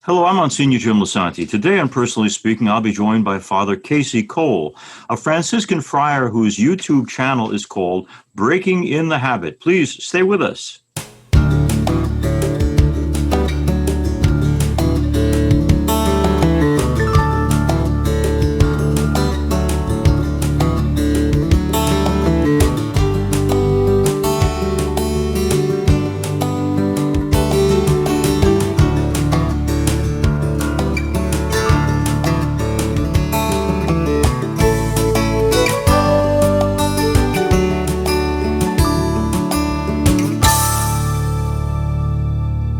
Hello, I'm Monsignor Jim Lisante. Today on Personally Speaking, I'll be joined by Father Casey Cole, a Franciscan friar whose YouTube channel is called Breaking in the Habit. Please stay with us.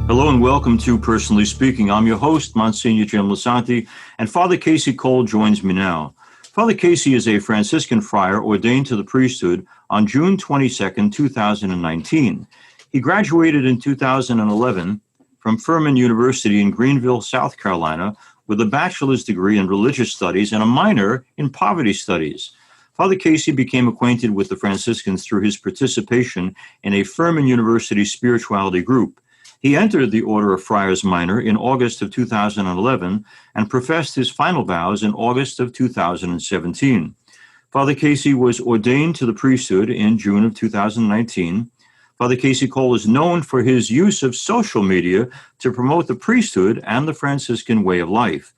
Hello and welcome to Personally Speaking. I'm your host, Monsignor Jim Lisante, and Father Casey Cole joins me now. Father Casey is a Franciscan friar ordained to the priesthood on June 22nd, 2019. He graduated in 2011 from Furman University in Greenville, South Carolina, with a bachelor's degree in religious studies and a minor in poverty studies. Father Casey became acquainted with the Franciscans through his participation in a Furman University spirituality group. He entered the Order of Friars Minor in August of 2011 and professed his final vows in August of 2017. Father Casey was ordained to the priesthood in June of 2019. Father Casey Cole is known for his use of social media to promote the priesthood and the Franciscan way of life.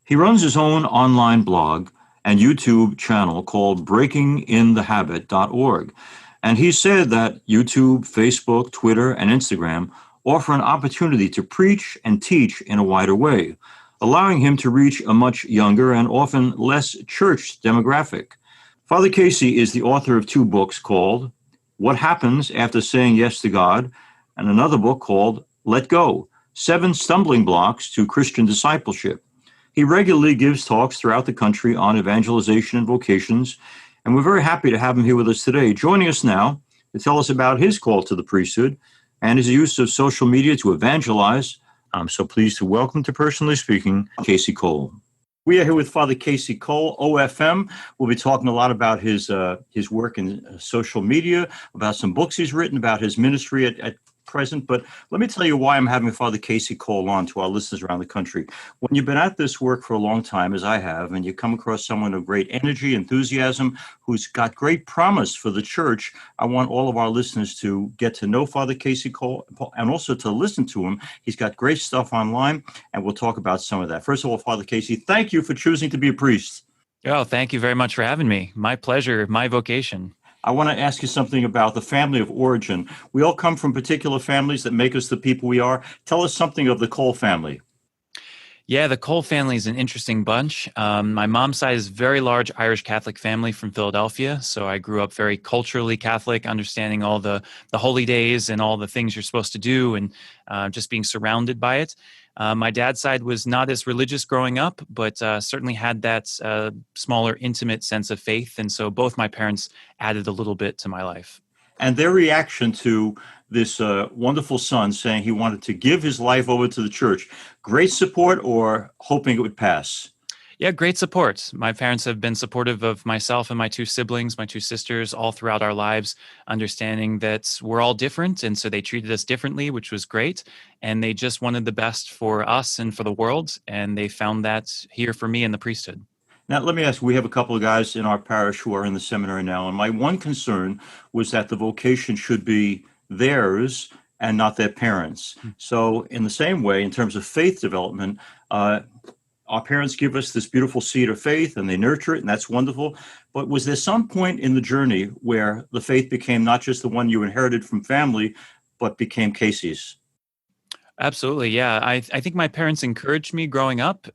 He runs his own online blog and YouTube channel called breakinginthehabit.org. And he said that YouTube, Facebook, Twitter, and Instagram offer an opportunity to preach and teach in a wider way, allowing him to reach a much younger and often less church demographic. Father Casey is the author of two books called What Happens After Saying Yes to God, and another book called Let Go, 7 Stumbling Blocks to Christian Discipleship. He regularly gives talks throughout the country on evangelization and vocations, and we're very happy to have him here with us today. Joining us now to tell us about his call to the priesthood and his use of social media to evangelize. I'm so pleased to welcome to Personally Speaking, Casey Cole. We are here with Father Casey Cole, OFM. We'll be talking a lot about his work in social media, about some books he's written, about his ministry at present. But let me tell you why I'm having Father Casey Cole on to our listeners around the country. When you've been at this work for a long time, as I have, and you come across someone of great energy, enthusiasm, who's got great promise for the church, I want all of our listeners to get to know Father Casey Cole and also to listen to him. He's got great stuff online, and we'll talk about some of that. First of all, Father Casey, thank you for choosing to be a priest. Oh, thank you very much for having me. My pleasure, my vocation. I want to ask you something about the family of origin. We all come from particular families that make us the people we are. Tell us something of the Cole family. Yeah, the Cole family is an interesting bunch. My mom's side is a very large Irish Catholic family from Philadelphia. So I grew up very culturally Catholic, understanding all the holy days and all the things you're supposed to do and just being surrounded by it. My dad's side was not as religious growing up, but certainly had that smaller, intimate sense of faith. And so both my parents added a little bit to my life. And their reaction to this wonderful son saying he wanted to give his life over to the church, great support or hoping it would pass? Yeah, great support. My parents have been supportive of myself and my two siblings, my two sisters, all throughout our lives, understanding that we're all different. And so they treated us differently, which was great. And they just wanted the best for us and for the world. And they found that here for me in the priesthood. Now, let me ask, we have a couple of guys in our parish who are in the seminary now, and my one concern was that the vocation should be theirs and not their parents. So in the same way, in terms of faith development, our parents give us this beautiful seed of faith and they nurture it, and that's wonderful. But was there some point in the journey where the faith became not just the one you inherited from family, but became Casey's? Absolutely. Yeah. I think my parents encouraged me growing up.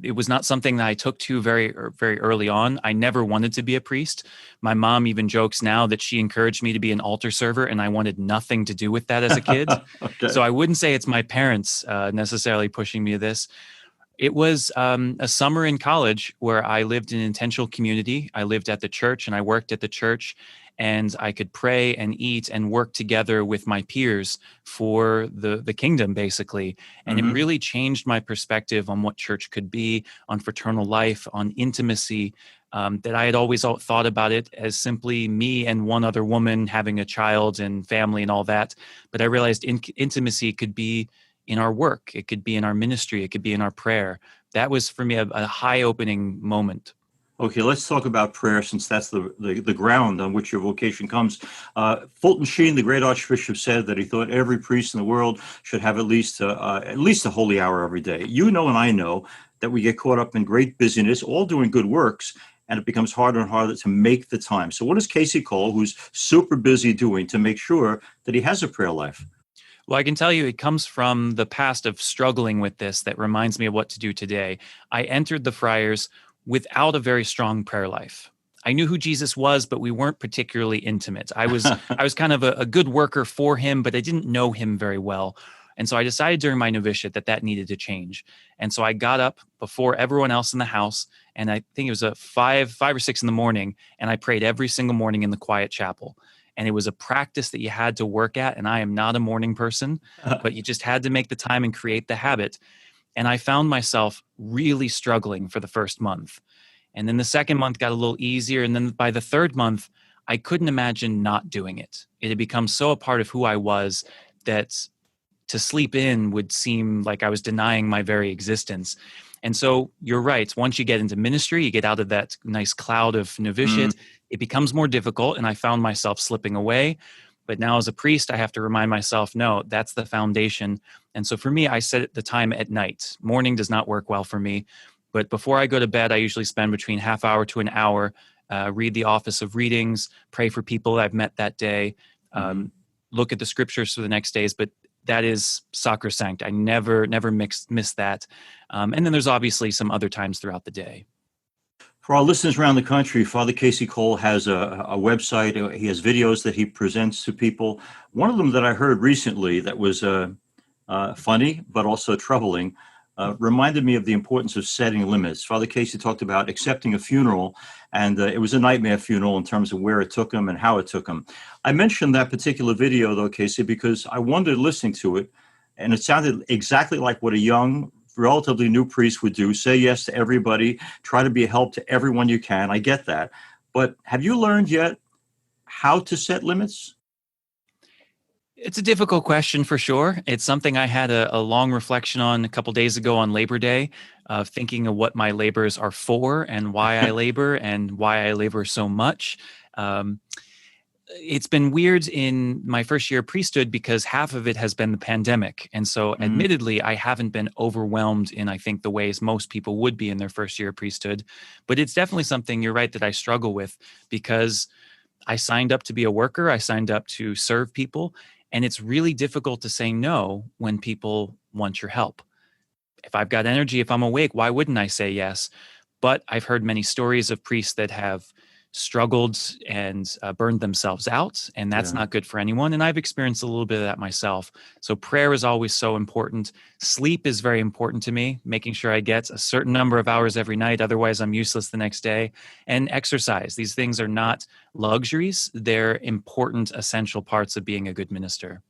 It was not something that I took to very, very early on. I never wanted to be a priest. My mom even jokes now that she encouraged me to be an altar server, and I wanted nothing to do with that as a kid. Okay. So I wouldn't say it's my parents necessarily pushing me to this. It was a summer in college where I lived in an intentional community. I lived at the church and I worked at the church, and I could pray and eat and work together with my peers for the kingdom, basically. And it really changed my perspective on what church could be, on fraternal life, on intimacy, that I had always thought about it as simply me and one other woman having a child and family and all that. But I realized intimacy could be in our work. It could be in our ministry. It could be in our prayer. That was for me a high-opening moment. Okay, let's talk about prayer, since that's the ground on which your vocation comes. Fulton Sheen, the great Archbishop, said that he thought every priest in the world should have at least a holy hour every day. You know, and I know that we get caught up in great busyness, all doing good works, and it becomes harder and harder to make the time. So what does Casey Cole, who's super busy, doing to make sure that he has a prayer life? Well, I can tell you it comes from the past of struggling with this that reminds me of what to do today. I entered the Friars without a very strong prayer life. I knew who Jesus was, but we weren't particularly intimate. I was kind of a good worker for him, but I didn't know him very well. And so I decided during my novitiate that needed to change. And so I got up before everyone else in the house, and I think it was a five or six in the morning, and I prayed every single morning in the quiet chapel. And it was a practice that you had to work at. And I am not a morning person, but you just had to make the time and create the habit. And I found myself really struggling for the first month. And then the second month got a little easier. And then by the third month, I couldn't imagine not doing it. It had become so a part of who I was that to sleep in would seem like I was denying my very existence. And so you're right. Once you get into ministry, you get out of that nice cloud of novitiate, it becomes more difficult. And I found myself slipping away. But now as a priest, I have to remind myself, no, that's the foundation. And so for me, I set the time at night. Morning does not work well for me. But before I go to bed, I usually spend between half hour to an hour, read the office of readings, pray for people I've met that day, look at the scriptures for the next days. But that is sacrosanct. I never miss that. And then there's obviously some other times throughout the day. For our listeners around the country, Father Casey Cole has a website. He has videos that he presents to people. One of them that I heard recently that was funny, but also troubling, reminded me of the importance of setting limits. Father Casey talked about accepting a funeral, and it was a nightmare funeral in terms of where it took him and how it took him. I mentioned that particular video, though, Casey, because I wondered listening to it, and it sounded exactly like what a young, relatively new priest would do. Say yes to everybody, try to be a help to everyone you can. I get that. But have you learned yet how to set limits? It's a difficult question for sure. It's something I had a long reflection on a couple days ago on Labor Day, thinking of what my labors are for and why I labor and why I labor so much. It's been weird in my first year of priesthood because half of it has been the pandemic. And so admittedly, I haven't been overwhelmed in, I think, the ways most people would be in their first year of priesthood. But it's definitely something, you're right, that I struggle with because I signed up to be a worker. I signed up to serve people. And it's really difficult to say no when people want your help. If I've got energy, if I'm awake, why wouldn't I say yes? But I've heard many stories of priests that have struggled and burned themselves out, and that's not good for anyone. And I've experienced a little bit of that myself. So prayer is always so important. Sleep is very important to me, making sure I get a certain number of hours every night. Otherwise, I'm useless the next day. And exercise. These things are not luxuries. They're important, essential parts of being a good minister.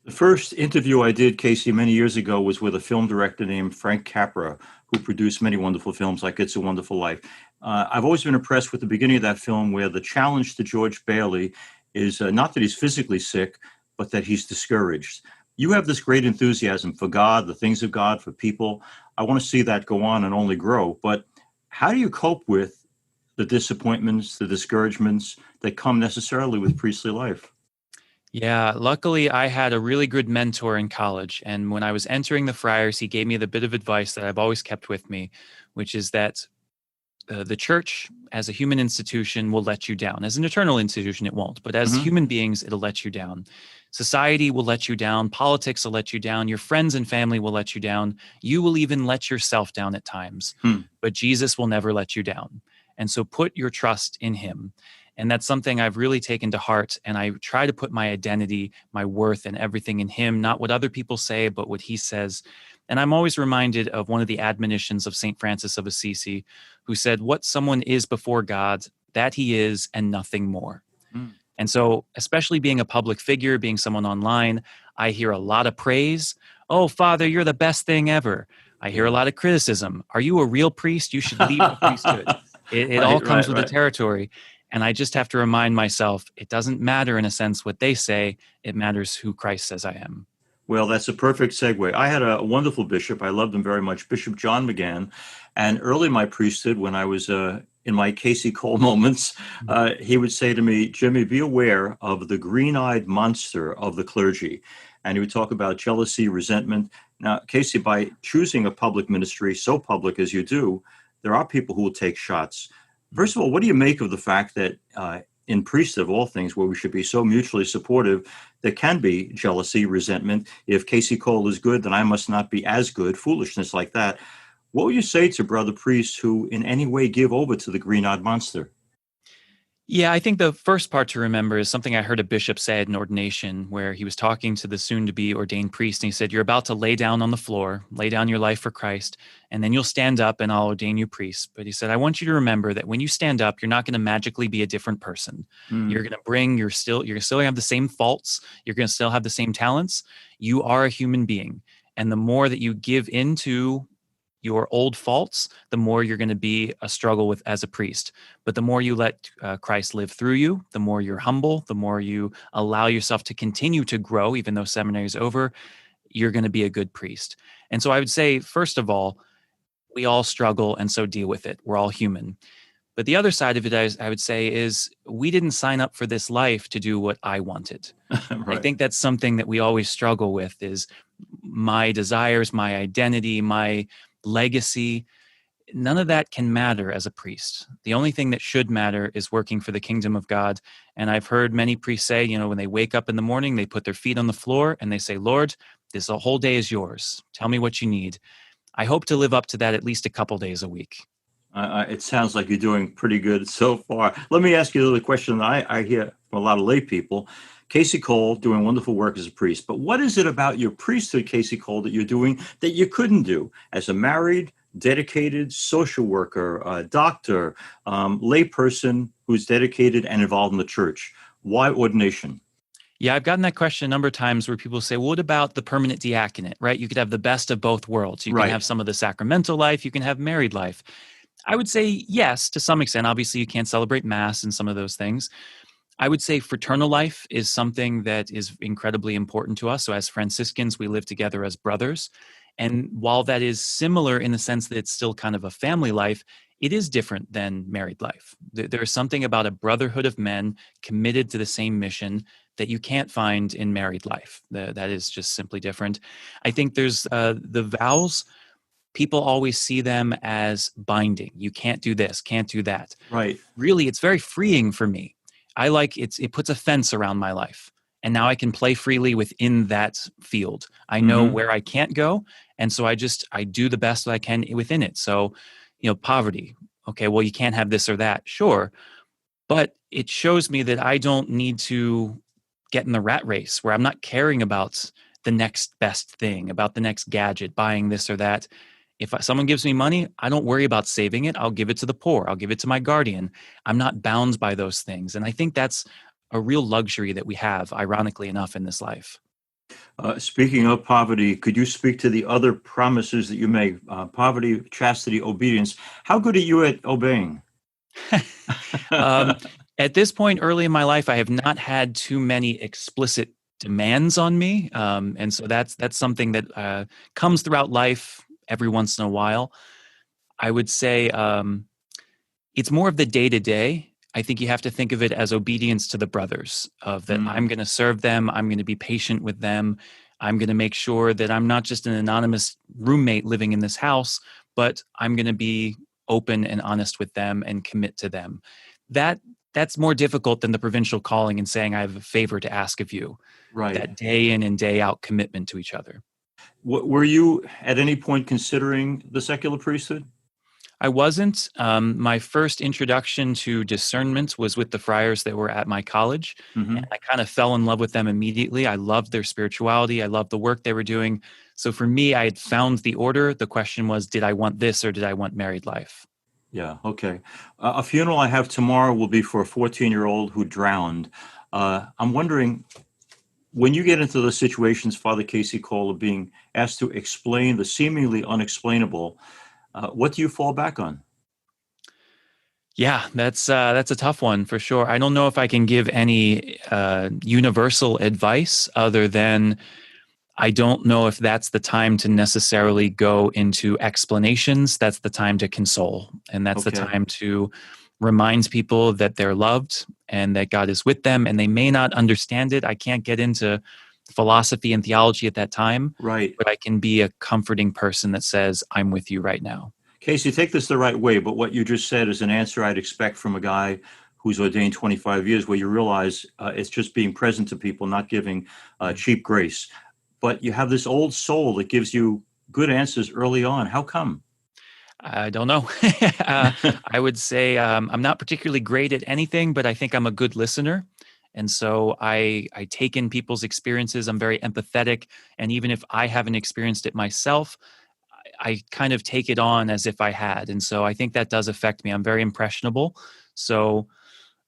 The first interview I did, Casey, many years ago was with a film director named Frank Capra, who produced many wonderful films like It's a Wonderful Life. I've always been impressed with the beginning of that film, where the challenge to George Bailey is not that he's physically sick, but that he's discouraged. You have this great enthusiasm for God, the things of God, for people. I want to see that go on and only grow. But how do you cope with the disappointments, the discouragements that come necessarily with priestly life? Yeah, luckily I had a really good mentor in college. And when I was entering the Friars, he gave me the bit of advice that I've always kept with me, which is that the church as a human institution will let you down. As an eternal institution, it won't. But as human beings, it'll let you down. Society will let you down. Politics will let you down. Your friends and family will let you down. You will even let yourself down at times. But Jesus will never let you down. And so put your trust in him. And that's something I've really taken to heart. And I try to put my identity, my worth, and everything in him, not what other people say, but what he says. And I'm always reminded of one of the admonitions of St. Francis of Assisi, who said, what someone is before God, that he is, and nothing more. And so, especially being a public figure, being someone online, I hear a lot of praise. Oh, Father, you're the best thing ever. I hear a lot of criticism. Are you a real priest? You should leave the priesthood. It all comes with the territory. And I just have to remind myself, it doesn't matter in a sense what they say. It matters who Christ says I am. Well, that's a perfect segue. I had a wonderful bishop. I loved him very much, Bishop John McGann. And early in my priesthood, when I was in my Casey Cole moments, he would say to me, Jimmy, be aware of the green-eyed monster of the clergy. And he would talk about jealousy, resentment. Now, Casey, by choosing a public ministry, so public as you do, there are people who will take shots. First of all, what do you make of the fact that in priesthood of all things, where we should be so mutually supportive, there can be jealousy, resentment. If Casey Cole is good, then I must not be as good, foolishness like that. What would you say to brother priests who in any way give over to the green-eyed monster? Yeah, I think the first part to remember is something I heard a bishop say at an ordination where he was talking to the soon to be ordained priest. And he said, you're about to lay down on the floor, lay down your life for Christ, and then you'll stand up and I'll ordain you priest. But he said, I want you to remember that when you stand up, you're not going to magically be a different person. Mm, You're going to bring, you're going to still have the same faults. You're going to still have the same talents. You are a human being. And the more that you give into your old faults, the more you're going to be a struggle with as a priest. But the more you let Christ live through you, the more you're humble, the more you allow yourself to continue to grow, even though seminary is over, you're going to be a good priest. And so I would say, first of all, we all struggle and so deal with it. We're all human. But the other side of it, I would say, is we didn't sign up for this life to do what I wanted. I right. think that's something that we always struggle with is my desires, my identity, my legacy. None of that can matter as a priest. The only thing that should matter is working for the kingdom of God. And I've heard many priests say, when they wake up in the morning, they put their feet on the floor and they say, Lord, this whole day is yours. Tell me what you need. I hope to live up to that at least a couple days a week. It sounds like you're doing pretty good so far. Let me ask you another question that I hear from a lot of lay people. Casey Cole doing wonderful work as a priest, but what is it about your priesthood, Casey Cole, that you're doing that you couldn't do as a married, dedicated social worker, doctor, layperson who's dedicated and involved in the church? Why ordination? Yeah, I've gotten that question a number of times where people say, well, what about the permanent diaconate, right? You could have the best of both worlds. You can Right. have some of the sacramental life, you can have married life. I would say yes, to some extent. Obviously, you can't celebrate Mass and some of those things. I would say fraternal life is something that is incredibly important to us. So, as Franciscans, we live together as brothers. And while that is similar in the sense that it's still kind of a family life, it is different than married life. There's something about a brotherhood of men committed to the same mission that you can't find in married life. That is just simply different. I think there's the vows. People always see them as binding. You can't do this, can't do that. Right. Really, it's very freeing for me. I like it puts a fence around my life. And now I can play freely within that field. I know Hmm. where I can't go. And so I do the best that I can within it. So, poverty. Okay, well, you can't have this or that. Sure. But it shows me that I don't need to get in the rat race where I'm not caring about the next best thing, about the next gadget, buying this or that. If someone gives me money, I don't worry about saving it. I'll give it to the poor. I'll give it to my guardian. I'm not bound by those things. And I think that's a real luxury that we have, ironically enough, in this life. Speaking of poverty, could you speak to the other promises that you make? Poverty, chastity, obedience. How good are you at obeying? um, at this point, early in my life, I have not had too many explicit demands on me, and so that's something that comes throughout life every once in a while. I would say it's more of the day to day. I think you have to think of it as obedience to the brothers, of that I'm Mm, going to serve them, I'm going to be patient with them, I'm going to make sure that I'm not just an anonymous roommate living in this house, but I'm going to be open and honest with them and commit to them. That that's more difficult than the provincial calling and saying I have a favor to ask of you. right. That day in and day out commitment to each other. Were you at any point considering the secular priesthood? I wasn't. My first introduction to discernment was with the friars that were at my college. And Hmm. I kind of fell in love with them immediately. I loved their spirituality. I loved the work they were doing. So for me, I had found the order. The question was, did I want this or did I want married life? Yeah, okay. A funeral I have tomorrow will be for a 14-year-old who drowned. I'm wondering, when you get into those situations, Father Casey Cole, of being asked to explain the seemingly unexplainable, what do you fall back on? Yeah, that's a tough one for sure. I don't know if I can give any universal advice other than I don't know if that's the time to necessarily go into explanations. That's the time to console. And that's the Okay. time to remind people that they're loved and that God is with them. And they may not understand it. I can't get into philosophy and theology at that time, Right. but I can be a comforting person that says, I'm with you right now. Casey, take this the right way, but what you just said is an answer I'd expect from a guy who's ordained 25 years, where you realize it's just being present to people, not giving cheap grace. But you have this old soul that gives you good answers early on. How come? I don't know. I would say I'm not particularly great at anything, but I think I'm a good listener. And so I take in people's experiences. I'm very empathetic. And even if I haven't experienced it myself, I kind of take it on as if I had. And so I think that does affect me. I'm very impressionable. So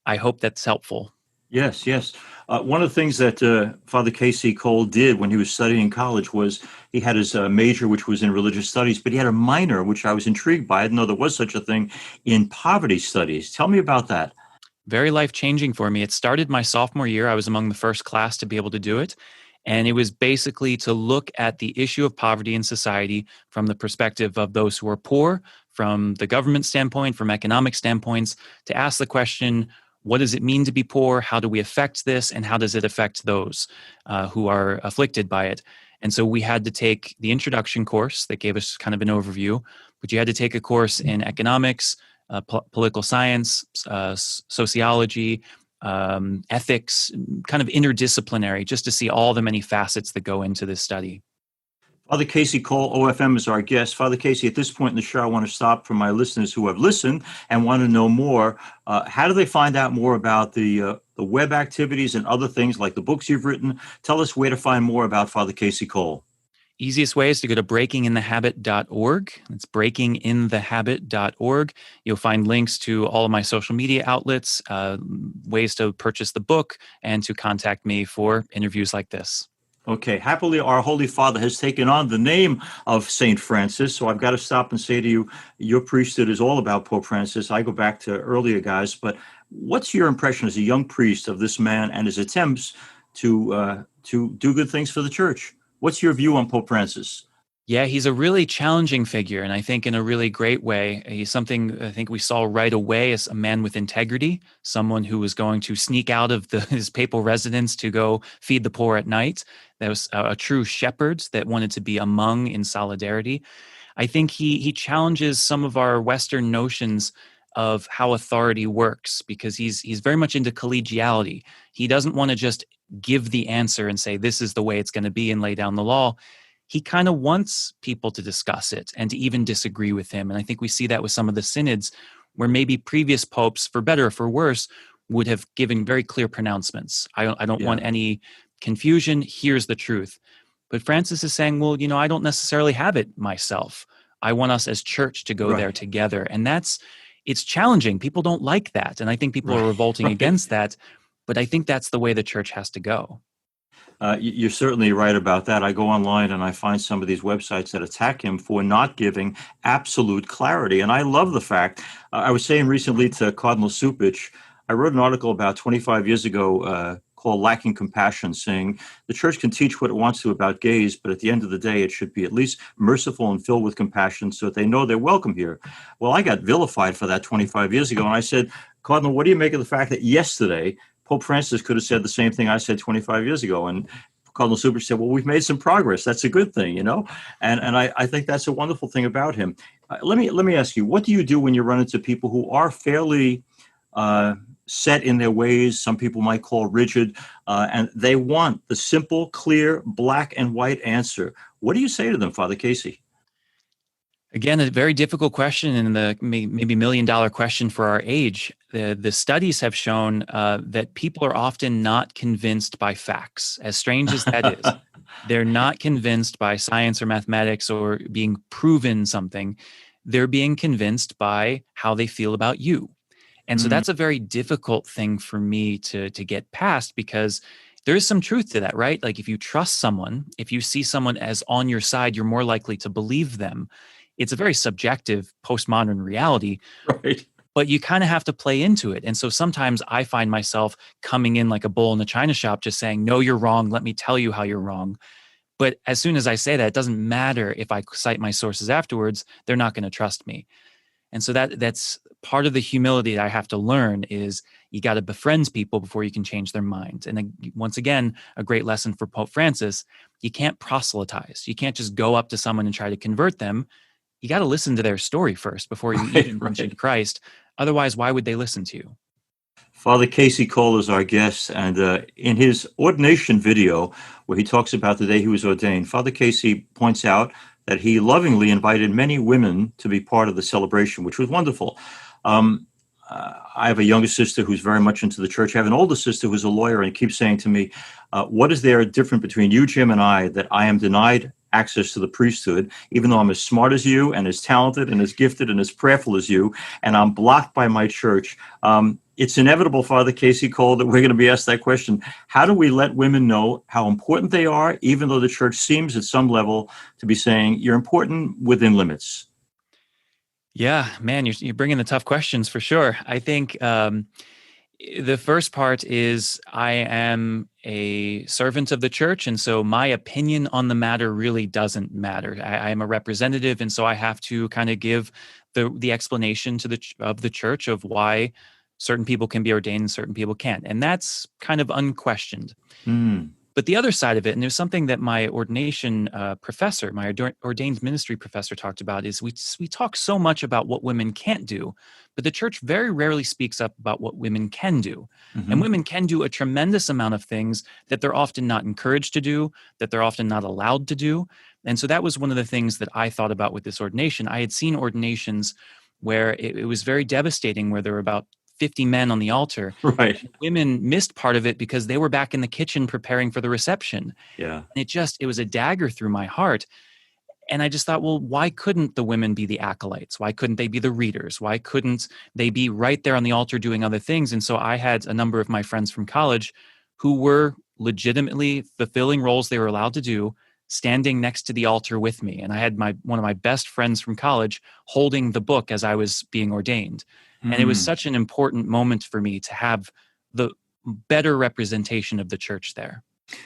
I hope that's helpful. Yes, yes. One of the things that Father Casey Cole did when he was studying in college was he had his major, which was in religious studies, but he had a minor, which I was intrigued by. I didn't know there was such a thing in poverty studies. Tell me about that. Very life changing for me. It started my sophomore year. I was among the first class to be able to do it. And it was basically to look at the issue of poverty in society from the perspective of those who are poor, from the government standpoint, from economic standpoints, to ask the question, what does it mean to be poor? How do we affect this? And how does it affect those who are afflicted by it? And so we had to take the introduction course that gave us kind of an overview, but you had to take a course in economics, political science, sociology, ethics, kind of interdisciplinary, just to see all the many facets that go into this study. Father Casey Cole, OFM, is our guest. Father Casey, at this point in the show, I want to stop for my listeners who have listened and want to know more. How do they find out more about the web activities and other things like the books you've written? Tell us where to find more about Father Casey Cole. Easiest way is to go to breakinginthehabit.org. It's breakinginthehabit.org. You'll find links to all of my social media outlets, ways to purchase the book, and to contact me for interviews like this. Okay, happily, our Holy Father has taken on the name of Saint Francis. So I've got to stop and say to you, your priesthood is all about Pope Francis. I go back to earlier guys, but what's your impression as a young priest of this man and his attempts to do good things for the church? What's your view on Pope Francis? Yeah, he's a really challenging figure, and I think in a really great way. He's something I think we saw right away as a man with integrity, someone who was going to sneak out of his papal residence to go feed the poor at night. That was a true shepherd that wanted to be among in solidarity. I think he challenges some of our Western notions of how authority works because he's very much into collegiality. He doesn't want to just give the answer and say this is the way it's going to be and lay down the law. He kind of wants people to discuss it and to even disagree with him. And I think we see that with some of the synods where maybe previous popes, for better or for worse, would have given very clear pronouncements. I don't want any confusion. Here's the truth. But Francis is saying, well, I don't necessarily have it myself. I want us as church to go there together. And it's challenging. People don't like that. And I think people are revolting against that. But I think that's the way the church has to go. You're certainly right about that. I go online and I find some of these websites that attack him for not giving absolute clarity. And I love the fact, I was saying recently to Cardinal Supich, I wrote an article about 25 years ago called Lacking Compassion, saying the church can teach what it wants to about gays, but at the end of the day, it should be at least merciful and filled with compassion so that they know they're welcome here. Well, I got vilified for that 25 years ago. And I said, Cardinal, what do you make of the fact that yesterday, Pope Francis could have said the same thing I said 25 years ago. And Cardinal Supich said, well, we've made some progress. That's a good thing, And I think that's a wonderful thing about him. Let me ask you, what do you do when you run into people who are fairly set in their ways? Some people might call rigid, and they want the simple, clear, black and white answer. What do you say to them, Father Casey? Again, a very difficult question and the maybe $1 million question for our age. The studies have shown that people are often not convinced by facts, as strange as that is. They're not convinced by science or mathematics or being proven something. They're being convinced by how they feel about you. And so that's a very difficult thing for me to get past because there is some truth to that, right? Like if you trust someone, if you see someone as on your side, you're more likely to believe them. It's a very subjective postmodern reality, Right. but you kind of have to play into it. And so sometimes I find myself coming in like a bull in a china shop, just saying, no, you're wrong. Let me tell you how you're wrong. But as soon as I say that, it doesn't matter if I cite my sources afterwards, they're not going to trust me. And so that's part of the humility that I have to learn is you got to befriend people before you can change their minds. And once again, a great lesson for Pope Francis, you can't proselytize. You can't just go up to someone and try to convert them. You got to listen to their story first before you even mention Christ. Otherwise, why would they listen to you? Father Casey Cole is our guest, and in his ordination video, where he talks about the day he was ordained, Father Casey points out that he lovingly invited many women to be part of the celebration, which was wonderful. I have a younger sister who's very much into the church. I have an older sister who's a lawyer and keeps saying to me, what is there different between you, Jim, and I, that I am denied access to the priesthood, even though I'm as smart as you and as talented and as gifted and as prayerful as you, and I'm blocked by my church? It's inevitable, Father Casey Cole, that we're going to be asked that question. How do we let women know how important they are, even though the church seems at some level to be saying you're important within limits? Yeah, man, you're bringing the tough questions for sure. I think the first part is I am a servant of the church, and so my opinion on the matter really doesn't matter. I am a representative, and so I have to kind of give the explanation of the church of why certain people can be ordained and certain people can't, and that's kind of unquestioned. Mm. But the other side of it, and there's something that my ordination professor, my ordained ministry professor talked about, is we talk so much about what women can't do, but the church very rarely speaks up about what women can do. Mm-hmm. And women can do a tremendous amount of things that they're often not encouraged to do, that they're often not allowed to do. And so that was one of the things that I thought about with this ordination. I had seen ordinations where it was very devastating, where there were about 50 men on the altar. Right. Women missed part of it because they were back in the kitchen preparing for the reception. Yeah. And it was a dagger through my heart. And I just thought, well, why couldn't the women be the acolytes? Why couldn't they be the readers? Why couldn't they be right there on the altar doing other things? And so I had a number of my friends from college who were legitimately fulfilling roles they were allowed to do, standing next to the altar with me. And I had one of my best friends from college holding the book as I was being ordained. And it was such an important moment for me to have the better representation of the church there.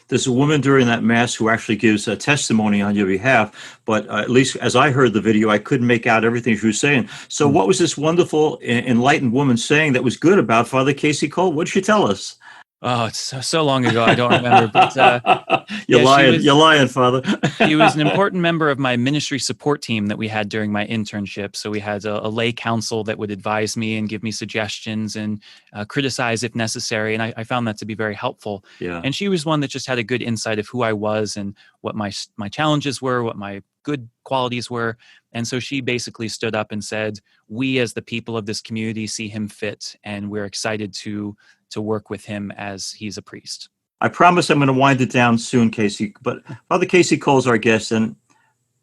There's a woman during that mass who actually gives a testimony on your behalf, but at least as I heard the video, I couldn't make out everything she was saying. So what was this wonderful, enlightened woman saying that was good about Father Casey Cole? What did she tell us? Oh, it's so long ago, I don't remember. But you're lying, Father. He was an important member of my ministry support team that we had during my internship. So we had a lay council that would advise me and give me suggestions and criticize if necessary. And I found that to be very helpful. Yeah. And she was one that just had a good insight of who I was and what my challenges were, what my good qualities were. And so she basically stood up and said, we as the people of this community see him fit, and we're excited to work with him as he's a priest. I promise I'm going to wind it down soon, Casey. But Father Casey Cole's our guest, and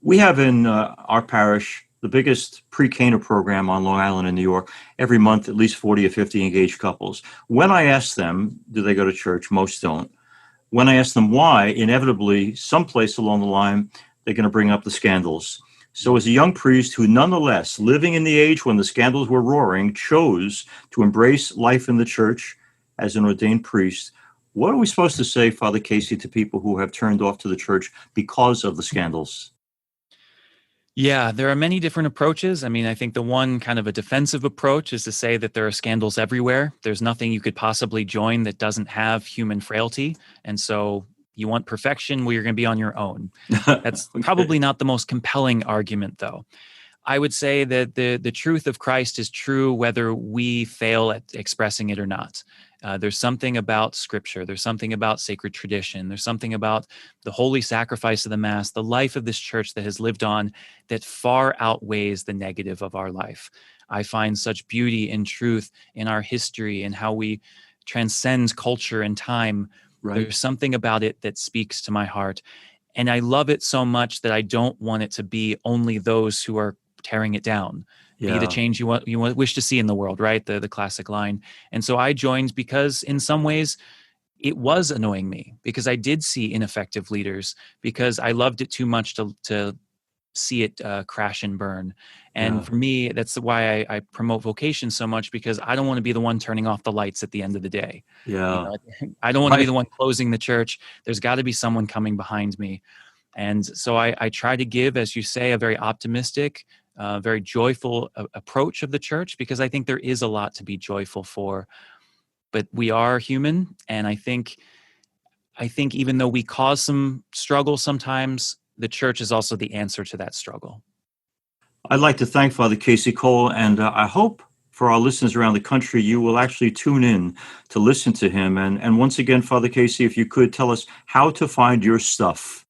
we have in our parish the biggest pre-Cana program on Long Island in New York. Every month, at least 40 or 50 engaged couples. When I ask them, do they go to church? Most don't. When I ask them why, inevitably, someplace along the line, they're going to bring up the scandals. So as a young priest who nonetheless, living in the age when the scandals were roaring, chose to embrace life in the church as an ordained priest, what are we supposed to say, Father Casey, to people who have turned off to the church because of the scandals? Yeah, there are many different approaches. I mean, I think the one kind of a defensive approach is to say that there are scandals everywhere. There's nothing you could possibly join that doesn't have human frailty. And so you want perfection, well, you're going to be on your own. That's okay. Probably not the most compelling argument, though. I would say that the truth of Christ is true whether we fail at expressing it or not. There's something about Scripture. There's something about sacred tradition. There's something about the holy sacrifice of the Mass, the life of this church that has lived on, that far outweighs the negative of our life. I find such beauty and truth in our history and how we transcend culture and time. Right. There's something about it that speaks to my heart. And I love it so much that I don't want it to be only those who are tearing it down. Yeah. Be the change you wish to see in the world, right? The classic line. And so I joined because in some ways it was annoying me, because I did see ineffective leaders, because I loved it too much to see it crash and burn. And for me, that's why I promote vocation so much, because I don't want to be the one turning off the lights at the end of the day. Yeah. I don't want to be the one closing the church. There's got to be someone coming behind me. And so I try to give, as you say, a very optimistic, very joyful approach of the church, because I think there is a lot to be joyful for. But we are human, and I think even though we cause some struggle sometimes, the church is also the answer to that struggle. I'd like to thank Father Casey Cole, and I hope for our listeners around the country, you will actually tune in to listen to him. And once again, Father Casey, if you could tell us how to find your stuff.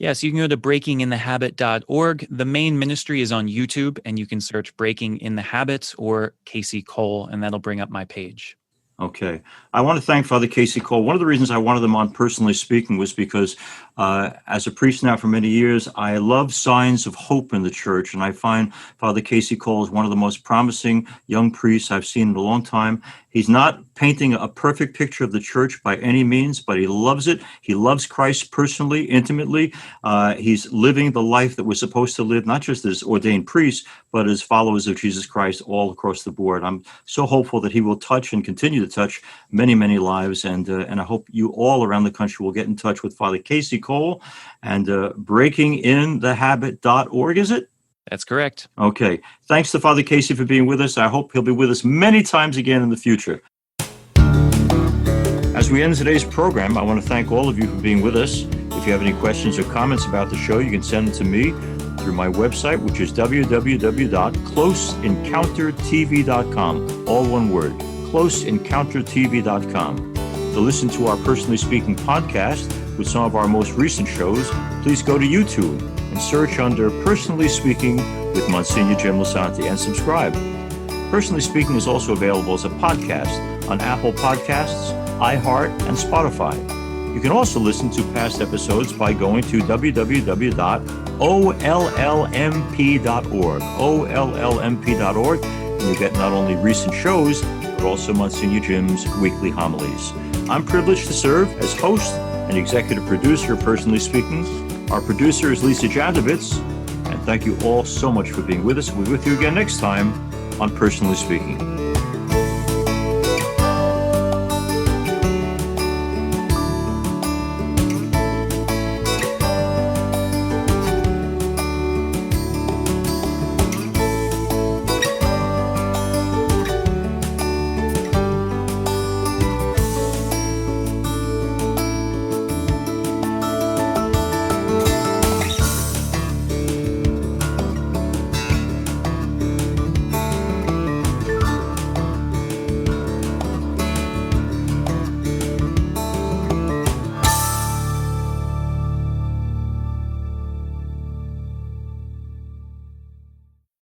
Yes, you can go to breakinginthehabit.org. The main ministry is on YouTube, and you can search Breaking in the Habit or Casey Cole, and that'll bring up my page. Okay. I want to thank Father Casey Cole. One of the reasons I wanted him on Personally Speaking was because as a priest now for many years, I love signs of hope in the church. And I find Father Casey Cole is one of the most promising young priests I've seen in a long time. He's not painting a perfect picture of the church by any means, but he loves it. He loves Christ personally, intimately. He's living the life that we're supposed to live, not just as ordained priests, but as followers of Jesus Christ all across the board. I'm so hopeful that he will touch and continue to touch many, many lives. And I hope you all around the country will get in touch with Father Casey Cole and breakinginthehabit.org, is it? That's correct. Okay. Thanks to Father Casey for being with us. I hope he'll be with us many times again in the future. As we end today's program, I want to thank all of you for being with us. If you have any questions or comments about the show, you can send them to me through my website, which is www.closeencountertv.com. All one word, closeencountertv.com. To listen to our Personally Speaking podcast with some of our most recent shows, please go to YouTube and search under Personally Speaking with Monsignor Jim Lisante and subscribe. Personally Speaking is also available as a podcast on Apple Podcasts, iHeart, and Spotify. You can also listen to past episodes by going to www.ollmp.org, ollmp.org, and you get not only recent shows, but also Monsignor Jim's weekly homilies. I'm privileged to serve as host and executive producer of Personally Speaking. Our producer is Lisa Jandovitz, and thank you all so much for being with us. We'll be with you again next time on Personally Speaking.